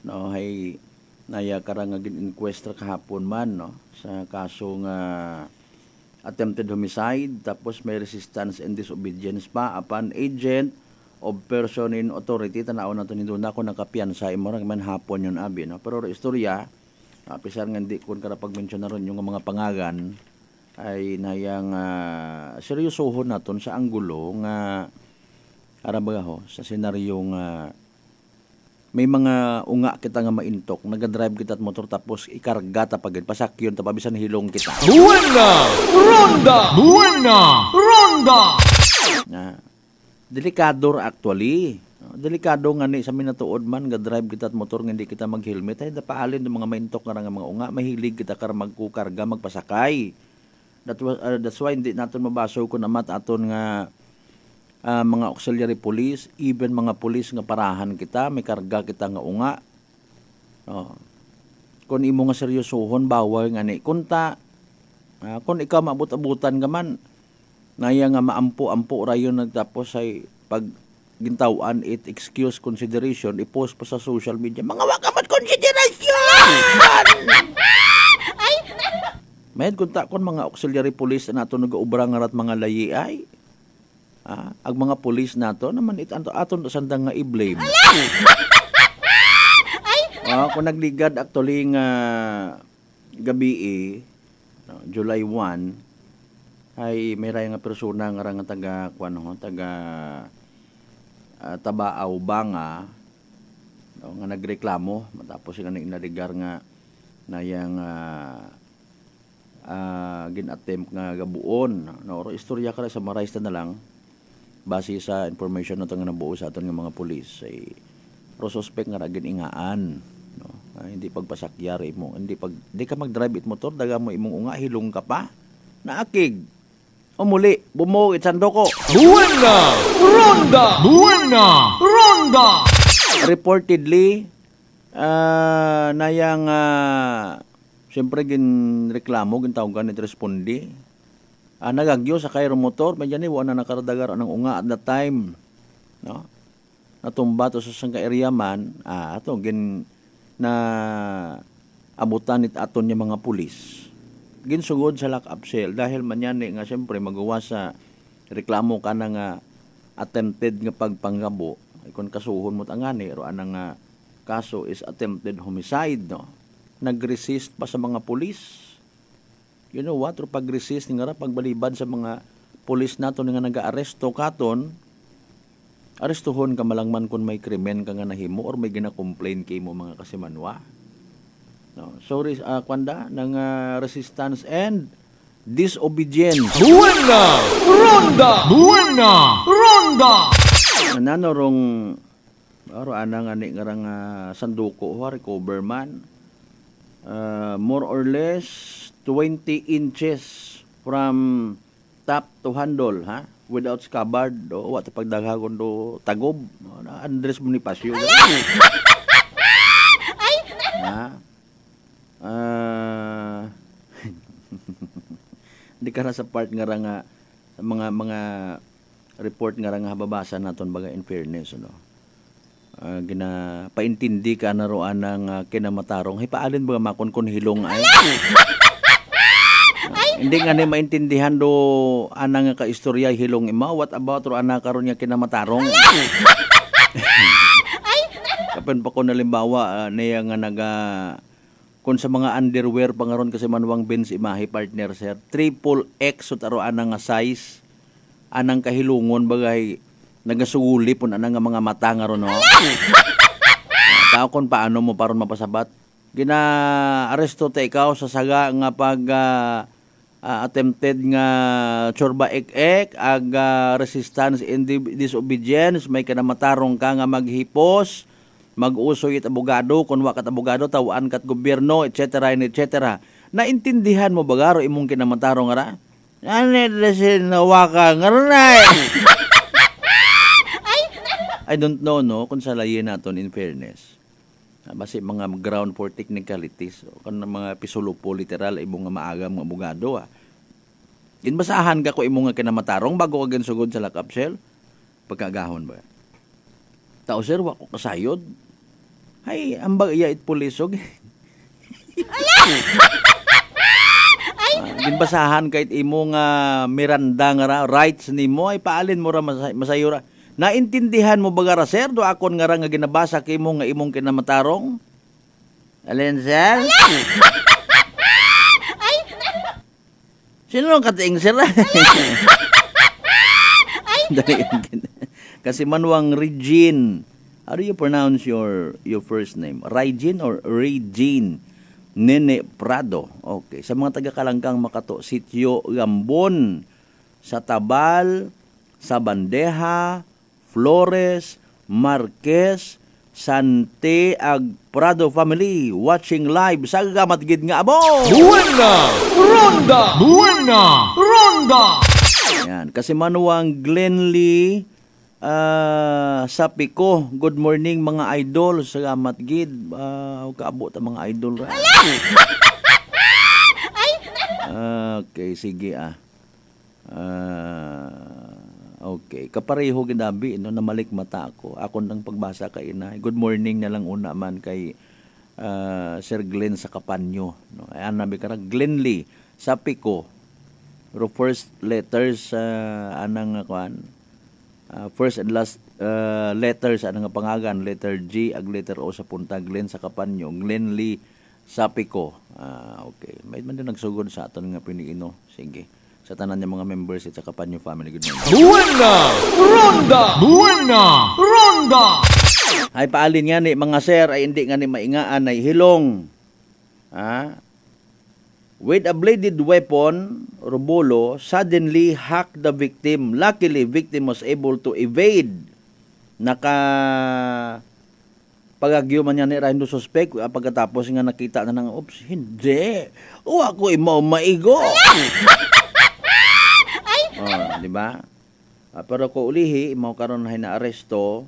[SPEAKER 6] no hay naya karang nga inquest kahapon man no sa kaso nga attempted homicide tapos may resistance and disobedience pa upon agent of person in authority tanaw naton hindo na ko nakapiyansa imo ra man hapon yon abi no pero istorya pisar nga di kun kada pag-mention na ron yung mga pangagan ay nayang seryosohon naton sa anggulo nga arabaga ho sa senaryo nga may mga unga kita nga maintok nagadrive kita at motor tapos ikarga ta pagid pasakyon ta pabisan hilong kita.
[SPEAKER 2] Buena Ronda! Buena Ronda!
[SPEAKER 6] Delikado actually. Delikado nga ni sa minatuod man nga drive kita at motor nga hindi kita mag-helmet ay dapaalin ng mga maintok nga mga unga mahilig kita kar magkukarga magpasakay. That's why hindi natin mabaso ko namat aton nga mga auxiliary police, even mga police nga parahan kita, may karga kita nga unga. Kung imo nga seryosohon, bawal nga ni. Kung ikaw maabot-abutan ka man, naya nga maampo-ampo rayon nagtapos ay pag gintawan it excuse consideration, i-post pa sa social media, mga wakamat consideration! Mayad kun mga auxiliary police nato nagaubra nga rat mga layi ay ag mga police nato naman aton sandang nga i-blame. Kung nagligad actually nga gabi July 1 ay may ray nga persona nga rang taga Tabaaw Banga nga nagreklamo matapos nga inaligar nga nayang gin-attempt nga gabuon no istorya ka sa marais na lang base sa information nato nga nabuo sa aton nga mga pulis ay pro suspect nga gin ingaan no hindi pagpasakyar imo hindi ka mag-drive it motor daga mo imong unga hilong ka pa naakig umuli bumuo itsando ko.
[SPEAKER 2] Buena Ronda! Buena Ronda!
[SPEAKER 6] Reportedly nayang siyempre ginreklamo, gintawagan at respondi nagagyo sa kairo motor, medyo ni wala na nakaradagar ng unga at that time, no? Natumba to sa sangka area man, ato gin na abutan it aton yung mga pulis. Ginsugod sa lock-up cell dahil man yan nga siyempre magawa sa reklamo ka na nga attempted nga pagpanggabo. Kung kasuhon mo tangani, ro anang kaso is attempted homicide, no? Nag-resist pa sa mga pulis. You know what? Ro pag-resist nga ra pagbalibad sa mga pulis nato nga naga-aresto katon, arestuhon ka malangman kung may krimen ka nga nahimo or may gina-complain kay mo mga kasimanwa. No, sorry, kwanda ng resistance and disobedience.
[SPEAKER 2] Buena! Ronda! Buena! Ronda!
[SPEAKER 6] Nanano rong anang ani ngarang sanduko ho recover man. More or less 20 inches from top to handle, ha? Without scabbard, what pagdaghagon do tagob, Andres Bonifacio. Di ka na sa part nga mga report nga hababasa naton baga in fairness, no. Paintindi ka na roan ng kinamatarong hay paalin ba makon kon hilong ay. Hindi nga ni maintindihan do anang ka istorya hilong ima, what about ro ana karon nga kinamatarong. Kapen pa ko nalimbawa niya nga naga kung sa mga underwear pangaron kasi manuwang Benz imahe partner sir, triple X so taro anang nga size, anang kahilungon bagay nagasuguli pun anang nga mga mata nga ron, no. Tao kung paano mo paron mapasabat. Gina-aresto ta ikaw sa saga nga pag attempted nga chorba ek ag resistance and disobedience, may kanamatarong ka nga maghipos, mag-usoy at abogado, kung wakat abogado, tawaan kat gobyerno, etc. Naintindihan mo ba garo imong kinamatarong nga ra? Nawaka nga ra. I don't know, no, kung sa layin naton in fairness. Basi mga ground for technicalities, kung mga pisulupo literal, imong nga maagam nga abogado, Inbasahan ka ko imong nga kinamatarong bago ka ginsugod sa lock-up cell? Pagkagahon ba? Tao sir, wako kasayod. Hay, ambag iya it pulisog. Ginbasahan kahit imong Miranda nga ra, rights nimo ay paalin mo ra masayo ra. Naintindihan mo ba ra sir do akon nga ra nga ginabasa kay imong nga imong kinamatarong? Alin sir? Sino ang katiing sir? Kasi manuang Regine. How do you pronounce your first name? Regine or Regine Nene Prado? Okay. Sa mga taga-Kalangkang Makato, Sitio Gambon, sa Tabal, sa Bandeja, Flores, Marquez, Sante ag Prado family watching live sa gamatgid nga abo.
[SPEAKER 2] Buena Ronda! Buena Ronda!
[SPEAKER 6] Yan, kasi manuang Glenly Sapiko, good morning mga idol sa gamatgid. Kaabot ang mga idol ra. Okay, sige okay, kapareho ginabi no, namalik mata ako. Ako nang pagbasa kay ina. Good morning na lang una man kay Sir Glenn sa Kapanyo. No, ayan nabi ka Glenly Sapiko. Pero first letters anang kuan. First and last letters anang pangagan, letter G ag letter O sa punta Glenn sa Kapanyo. Glenly Sapiko. Okay, may man din nagsugod sa aton nga piniino. Sige. Sa tanan niya mga members at sa Kapanyo family. Good morning.
[SPEAKER 2] Buena Ronda! Buena Ronda!
[SPEAKER 6] Ay paalin nga ni mga sir ay hindi nga ni maingaan ay hilong. With a bladed weapon, Robulo suddenly hacked the victim. Luckily, victim was able to evade. Pagagyo man niya ni Raindo suspect pagkatapos nga nakita na ng oops, hindi. Ako maigo. Di ba? Pero ko ulihi mo karon na na-aresto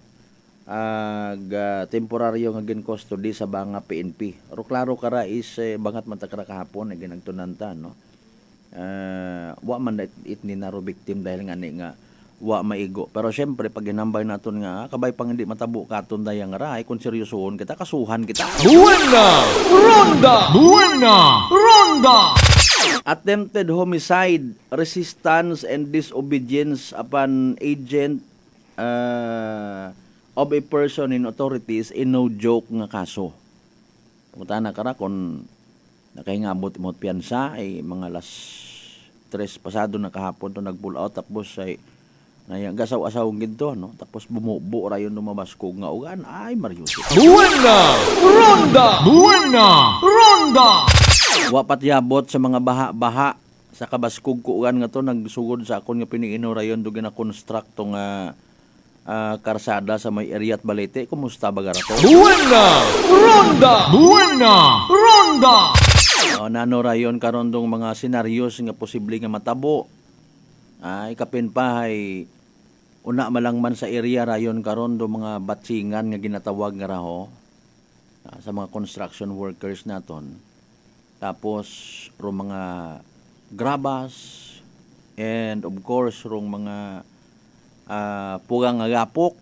[SPEAKER 6] temporaryo nga gin custody sa banga PNP. Pero klaro kara is bangat man ta kahapon na ginagtunanta, no. wa man it ni naro victim dahil nga ni nga wa maigo. Pero syempre pag ginambay naton nga kabay pang hindi matabo katon dayang rahay kung seryosohon kita kasuhan kita.
[SPEAKER 2] Buena Ronda.
[SPEAKER 6] Attempted homicide, resistance and disobedience upon agent of a person in authorities in no joke nga kaso. Pumunta na kara kung nakahingabot imot piyansa ay mga alas 3 pasado na kahapon to nag-pull out tapos ay gasaw-asaw ginto no tapos bumubo rayon lumabas ko nga ugan ay Mariusip.
[SPEAKER 2] Buena Ronda.
[SPEAKER 6] Wapat yabot sa mga baha-baha sa kabaskog kuugan nga to nagsugod sa akon nga piniino rayon do gina-construct tong karsada sa may area at Balete. Kumusta ba gara to?
[SPEAKER 2] Buena Ronda.
[SPEAKER 6] Nano rayon karon dong mga senaryos nga posible nga matabo. Ay kapin pa ay una malangman sa area rayon karon do mga batsingan nga ginatawag nga raho sa mga construction workers naton. Tapos ro mga grabas and of course rong mga pugang agapok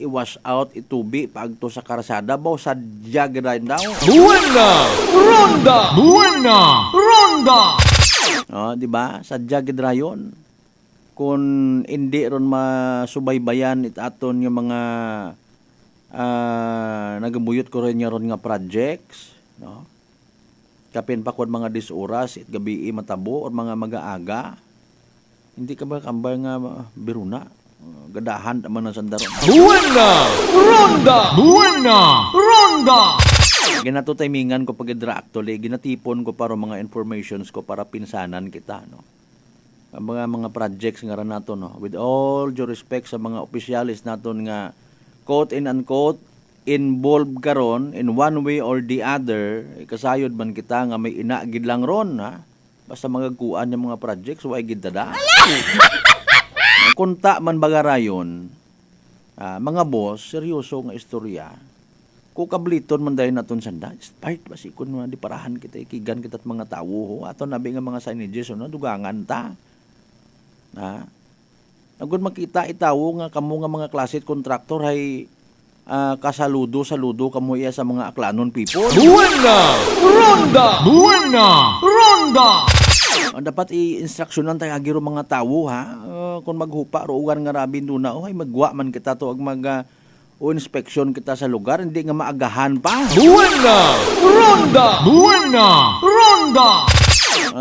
[SPEAKER 6] i-wash out itubi pagto sa karsada baw sa jagray daw.
[SPEAKER 2] Buena Ronda.
[SPEAKER 6] Di ba? Sa jagdrayon. Kung hindi ron masubaybayan aton yung mga nagambuyot ko rin ron nga projects, no? Kapin pa kung mga 10 oras it gabi matabo or mga mag-aaga. Hindi ka ba kambal nga biruna? Gadahan naman ang sandaron.
[SPEAKER 2] Buena Ronda.
[SPEAKER 6] Ginato timingan ko pag actually, ginatipon ko para mga informations ko para pinsanan kita, no? Ang mga projects nga ran nato, no? With all due respect sa mga opisyalis naton nga quote and unquote involved karon in one way or the other, kasayod man kita nga may inagid lang ron, ha? Basta magagkuan yung mga projects, way gid tada. Kunta man bagarayon, mga boss, seryoso nga istorya. Kukabliton man dahil naton sanda, start basi kun di parahan kita, ikigan kita at mga tawo, ho. Ato nabi nga mga signages, no? Dugangan ta. Agud makita itawo nga kamo nga mga klasit contractor hay kasaludo kamo iya sa mga aklanon people.
[SPEAKER 2] Buena Ronda.
[SPEAKER 6] Dapat i-instruksyonan tayo agiro mga tawo, ha? Kung maghupa roon nga rabin doon na, ay magwa man kita to ag inspection kita sa lugar, hindi nga maagahan pa.
[SPEAKER 2] Buena Ronda.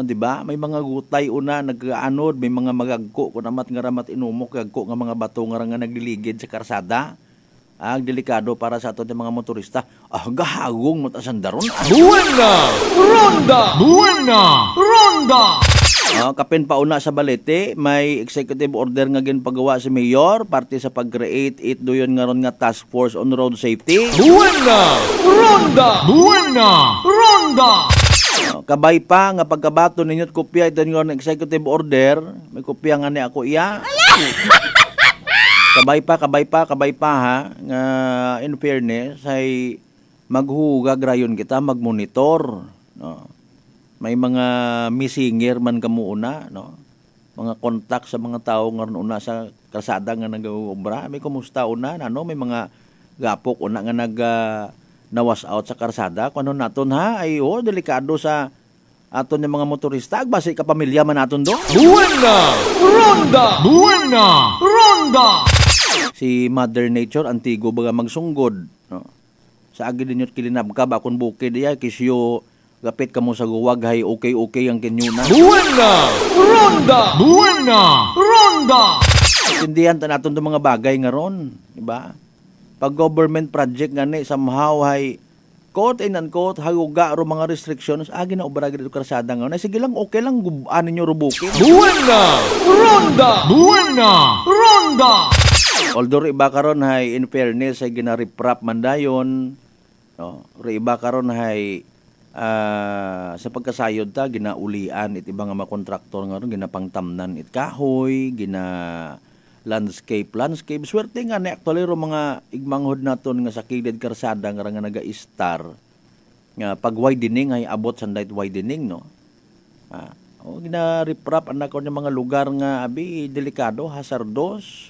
[SPEAKER 6] Diba? May mga gutay una nag-anod, may mga magagko kung amat nga ramat inumok, gagko nga mga bato nga nagliligid sa karsada. Ang delikado para sa ato ng mga motorista. Gahagong matasandaron.
[SPEAKER 2] Buena Ronda.
[SPEAKER 6] Kapin pa una sa Balete, may executive order nga ginpagawa si Mayor parte sa pag-create doyon nga ron nga task force on road safety.
[SPEAKER 2] Buena Ronda.
[SPEAKER 6] Kabay pa nga pagkabato ninyo't kopya ito nga ng executive order, may kopya nga ni ako iya. Kabay pa ha, nga in fairness ay maghugag rayon kita, magmonitor, no? May mga missinger man kamo una, no? Mga contact sa mga tao nga una sa kalsada nga nag-uubra, may kumusta una, ano? May mga gapok una nga nawas out sa karsada, kung ano naton ha, ay delikado sa aton yung mga motorista, agbasi ka pamilya man naton do.
[SPEAKER 2] Buena Ronda.
[SPEAKER 6] Si Mother Nature antigo baga magsunggod, no? Sa agi dinyo't kilinab ka bakon bukid iya kisyo gapit kamo sa guwag hay okay ang kinyuna.
[SPEAKER 2] Buena Ronda.
[SPEAKER 6] Tindihan ta naton do mga bagay nga ron, di ba? Pag government project ngani somehow hay quote and unquote haguga ro mga restrictions agi na obra gid karsada nga. Sige lang okay lang guban ninyo rubukin.
[SPEAKER 2] Buena Ronda.
[SPEAKER 6] Although iba karon hay in fairness ay ginariprap man dayon, no? Iba karon hay sa pagkasayod ta ginaulian it iba nga mga kontraktor nga ron ginapangtamnan it kahoy, landscape swerte nga ni actually ro mga igmanghod naton nga sa kilid karsada nga naga-star nga pag widening ay abot sa night widening, no? O ginariprap anak ko ng mga lugar nga abi delikado, hazardos.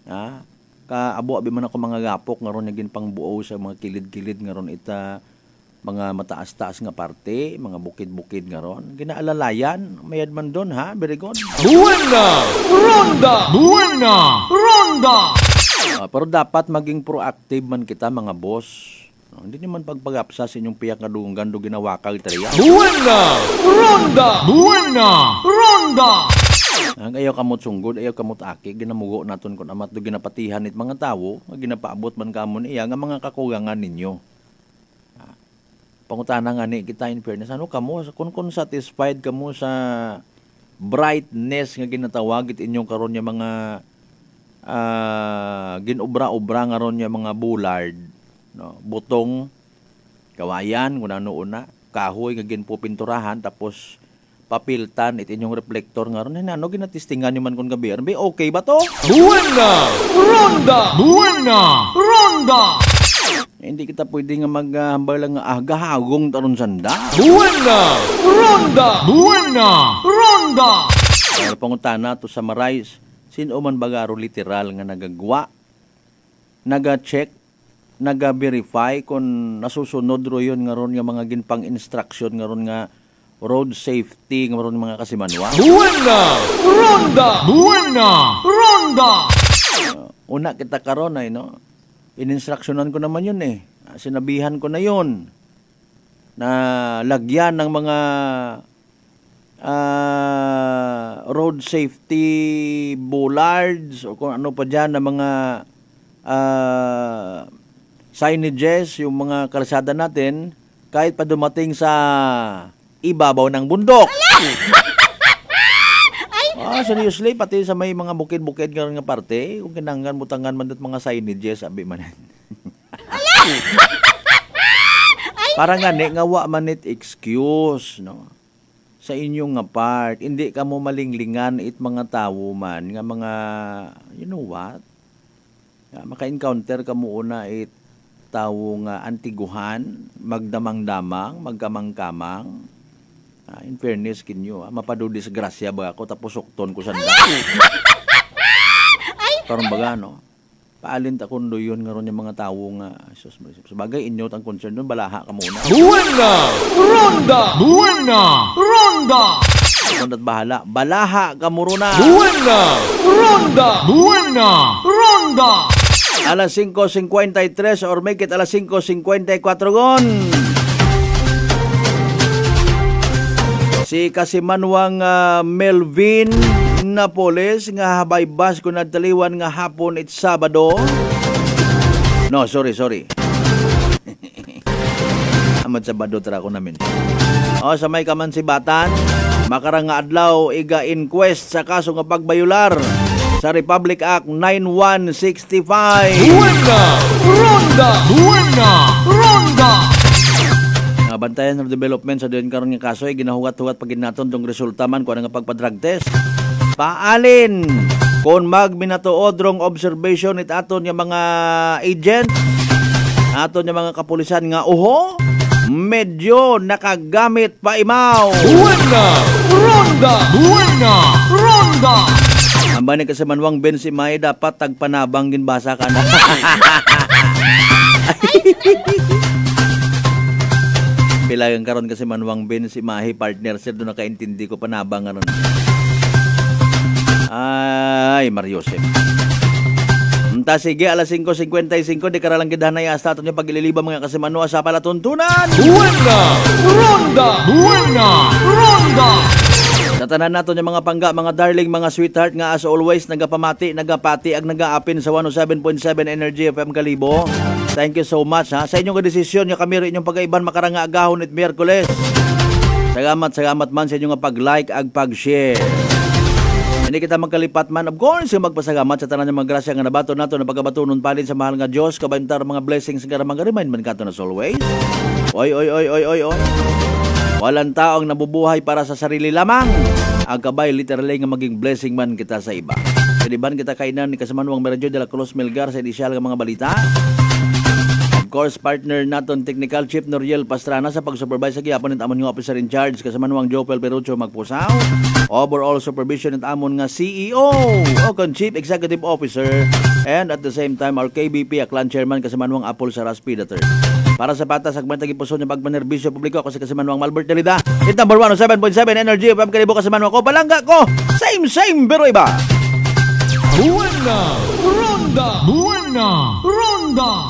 [SPEAKER 6] Ha? Kaabo abi man ako mga gapok nga ron naging pangbuo sa mga kilid-kilid nga ron ita mga mataas-taas nga parte, mga bukid-bukid nga ron. Ginaalalayan, mayad man doon ha, very good.
[SPEAKER 2] Buena Ronda! Buena Ronda!
[SPEAKER 6] Pero dapat maging proactive man kita mga boss. Hindi naman pagpagapsa sa inyong piyak nga dungan do ginawa ka itariya.
[SPEAKER 2] Buena Ronda! Buena Ronda!
[SPEAKER 6] Ayaw kamot sunggod, ayaw kamot aki, ginamugo naton kung amat do ginapatihan it mga tawo, ginapaabot man kamon iya nga mga kakugangan ninyo. Pangutana nga ni kita in fairness, ano kamo, kung satisfied kamo sa brightness nga ginatawag it inyong karon nga mga ginobra-obra nga ron nga mga bullard, no? Butong, kawayan, kung ano una, kahoy nga ginpupinturahan, tapos papiltan it inyong reflector nga ron. Ano ginatistingan nyo man kung gabi? Okay ba to?
[SPEAKER 2] Buena Ronda! Buena Ronda!
[SPEAKER 6] Hindi kita pwede nga maghambal lang nga gahagong taron sanda.
[SPEAKER 2] Buena Ronda! Buena Ronda!
[SPEAKER 6] Kaya pangutana to summarize, sino man bagaro literal nga nagagwa, naga-check, naga-verify kung nasusunod ro yun nga ron nga mga ginpang instruction nga ron nga road safety nga ron mga kasimanwa.
[SPEAKER 2] Buena Ronda! Buena Ronda!
[SPEAKER 6] Una kita karon ay no. Ininstruksyonan ko naman yun eh. Sinabihan ko na yun na lagyan ng mga road safety bollards o kung ano pa dyan na mga signages, yung mga kalsada natin kahit pa dumating sa ibabaw ng bundok. Seriously, pati sa may mga bukid-bukid nga parte, kung kinanggan, butangan man at mga signages, sabi man. Para nga nga wa manit excuse, no? Sa inyong nga part, hindi ka mo malinglingan it mga tawo man, nga mga, you know what? Maka-encounter ka mo una it tawo nga antiguhan, magdamang-damang, magkamang-kamang. In fairness kinyo, mapadudisgrasya ba ako tapos ukton ko sanda. Parang baga, no? Paalin ta kundo yun nga ron yung mga tawo nga. Sabagay, inyo ang concern doon, balaha ka muna.
[SPEAKER 2] Buena Ronda! Buena Ronda!
[SPEAKER 6] Kung at bahala, balaha ka muna.
[SPEAKER 2] Buena Ronda! Buena Ronda!
[SPEAKER 6] Alas 5:53 or make it alas 5:54 gon. Si Kasimanwang Melvin Napoles nga habay bus ko nagtaliwan nga hapon it Sabado. No, sorry. Amad Sabado tara ko namin. Sa may kaman si Batan, makarang nga adlaw iga inquest sa kaso nga pagbayular sa Republic Act 9165.
[SPEAKER 2] Buena Ronda! Buena Ronda!
[SPEAKER 6] Bantayan ng development sa diyan karon nga kaso ay ginahugat-hugat pag naton tong resulta man kung ano nga pagpa-drug test. Paalin kung magminatuod rong observation it aton nga mga agent, aton nga mga kapulisan nga medyo nakagamit pa imaw.
[SPEAKER 2] Buena Ronda! Buena Ronda!
[SPEAKER 6] Ang bani Kasimanwang Ben si May dapat tagpanabang ginbasa ka na. Pilagang karon kasi Manwang Ben si Mahi partner sir doon nakaintindi ko panabang nga ron. Ay, Mariosep. Sige, alas 5:55 di karalang gidahanay hasta aton yung pagililiba mga Kasimanwa sa palatuntunan.
[SPEAKER 2] Buena Ronda! Buena Ronda!
[SPEAKER 6] Tatanan nato yung mga pangga, mga darling, mga sweetheart nga as always nagapamati, nagapati ag nagaapin sa 107.7 Energy FM Kalibo. Thank you so much ha. Sa inyong desisyon nga kami rin inyong pag-aiban makaranga agahon it Miyerkules. Salamat man sa inyong pag-like ag pag-share. Hindi kita magkalipat man, of course, yung magpasagamat sa tanan ng mga grasya nga nabato nato na pagkabatunon palin sa mahal nga Diyos, kabantar mga blessings nga mga remind man kato na always. Oy. Walang taong nabubuhay para sa sarili lamang. Ang kabay literally nga maging blessing man kita sa iba. Kadiban kita kainan ni Kasimanwang Meradyo de la Cruz Melgar sa edisyal nga mga balita. Of course, partner naton Technical Chief Noriel Pastrana sa pag-supervise sa gihapon at amon nga officer in charge kasama nuang Jopel Perucho Magpusaw. Overall supervision at amon nga CEO o kon Chief Executive Officer, and at the same time our KBP Aklan Chairman kasama nuang Apple Saraspi III. Para sa patas sa magtagi puso niya pagmanerbisyo publiko kasi kasama nuang Malbert Delida. Hit number 107.7 Energy FM kalibo kasama nuang ko palangga ko. Same pero iba.
[SPEAKER 2] Buena Ronda!